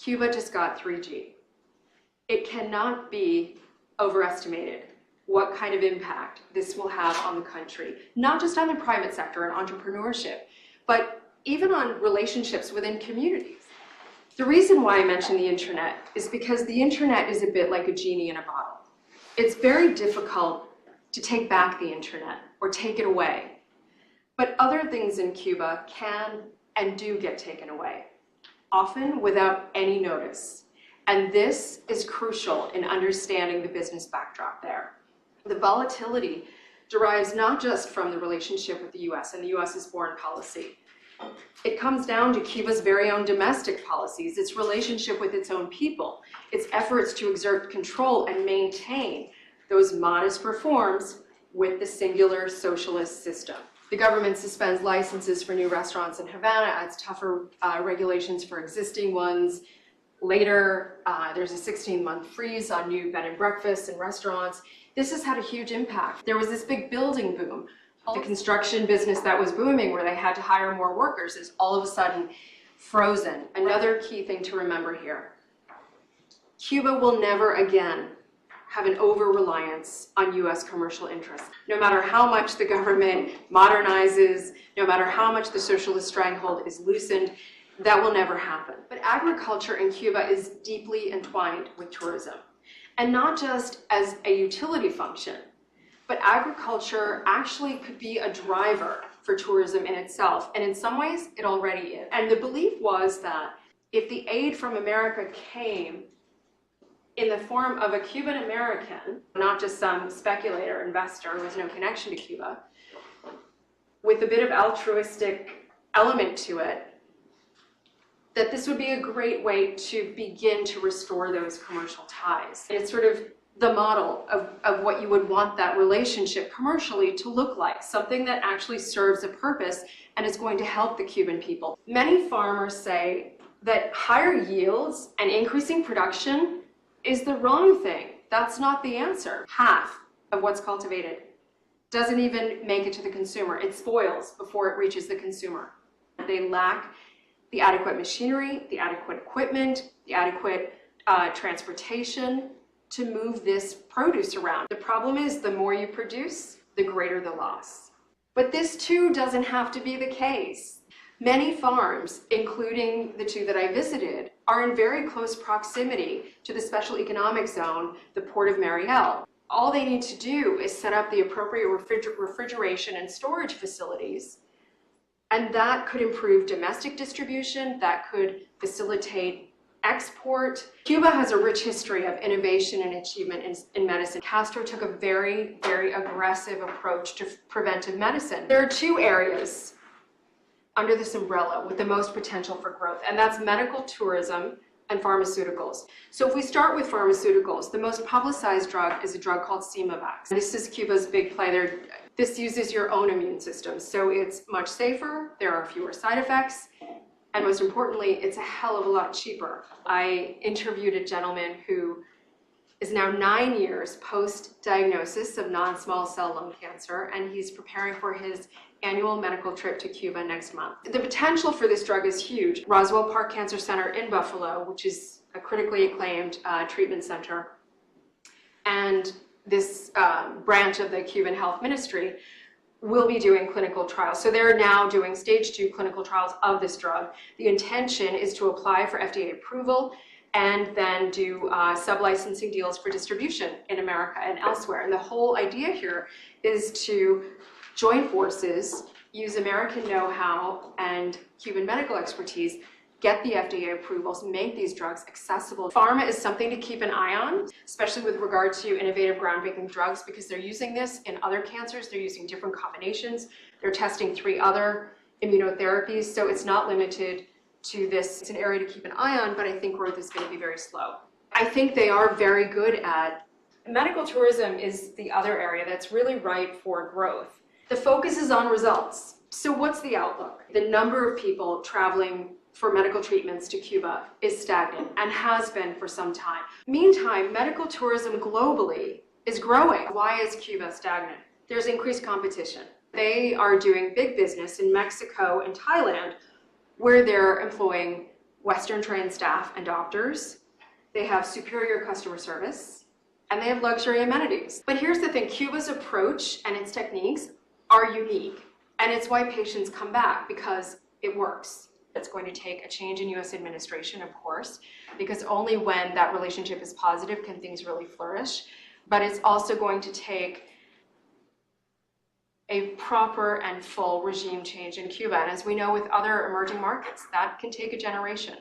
Cuba just got 3G. It cannot be overestimated what kind of impact this will have on the country, not just on the private sector and entrepreneurship, but even on relationships within communities. The reason why I mention the internet is because the internet is a bit like a genie in a bottle. It's very difficult to take back the internet or take it away. But other things in Cuba can and do get taken away, often without any notice. And this is crucial in understanding the business backdrop there. The volatility derives not just from the relationship with the US and the US's foreign policy. It comes down to Cuba's very own domestic policies, its relationship with its own people, its efforts to exert control and maintain those modest reforms with the singular socialist system. The government suspends licenses for new restaurants in Havana, adds tougher regulations for existing ones. Later, there's a 16-month freeze on new bed and breakfasts and restaurants. This has had a huge impact. There was this big building boom. The construction business that was booming, where they had to hire more workers, is all of a sudden frozen. Another key thing to remember here: Cuba will never again have an over-reliance on US commercial interests. No matter how much the government modernizes, no matter how much the socialist stranglehold is loosened, that will never happen. But agriculture in Cuba is deeply entwined with tourism. And not just as a utility function, but agriculture actually could be a driver for tourism in itself. And in some ways, it already is. And the belief was that if the aid from America came in the form of a Cuban American, not just some speculator, investor who has no connection to Cuba, with a bit of altruistic element to it, that this would be a great way to begin to restore those commercial ties. And it's sort of the model of what you would want that relationship commercially to look like, something that actually serves a purpose and is going to help the Cuban people. Many farmers say that higher yields and increasing production is the wrong thing. That's not the answer. Half of what's cultivated doesn't even make it to the consumer. It spoils before it reaches the consumer. They lack the adequate machinery, the adequate equipment, the adequate transportation to move this produce around. The problem is, the more you produce, the greater the loss. But this too doesn't have to be the case. Many farms, including the two that I visited, are in very close proximity to the special economic zone, the port of Mariel. All they need to do is set up the appropriate refrigeration and storage facilities, and that could improve domestic distribution, that could facilitate export. Cuba has a rich history of innovation and achievement in medicine. Castro took a very, very aggressive approach to preventive medicine. There are two areas under this umbrella with the most potential for growth, and that's medical tourism and pharmaceuticals. So if we start with pharmaceuticals, the most publicized drug is a drug called Simovax. This is Cuba's big play. This uses your own immune system, so it's much safer, there are fewer side effects, and most importantly, it's a hell of a lot cheaper. I interviewed a gentleman who is now 9 years post-diagnosis of non-small cell lung cancer, and he's preparing for his annual medical trip to Cuba next month. The potential for this drug is huge. Roswell Park Cancer Center in Buffalo, which is a critically acclaimed treatment center, and this branch of the Cuban Health Ministry will be doing clinical trials. So they're now doing stage 2 clinical trials of this drug. The intention is to apply for FDA approval and then do sub-licensing deals for distribution in America and elsewhere. And the whole idea here is to join forces, use American know-how and Cuban medical expertise, get the FDA approvals, make these drugs accessible. Pharma is something to keep an eye on, especially with regard to innovative groundbreaking drugs, because they're using this in other cancers. They're using different combinations. They're testing 3 other immunotherapies, so it's not limited to this. It's an area to keep an eye on, but I think growth is going to be very slow. I think they are very good at medical tourism is the other area that's really ripe for growth. The focus is on results. So what's the outlook? The number of people traveling for medical treatments to Cuba is stagnant and has been for some time. Meantime, medical tourism globally is growing. Why is Cuba stagnant? There's increased competition. They are doing big business in Mexico and Thailand, where they're employing Western trained staff and doctors. They have superior customer service, and they have luxury amenities. But here's the thing, Cuba's approach and its techniques are unique, and it's why patients come back, because it works. It's going to take a change in US administration, of course, because only when that relationship is positive can things really flourish. But it's also going to take a proper and full regime change in Cuba. And as we know with other emerging markets, that can take a generation.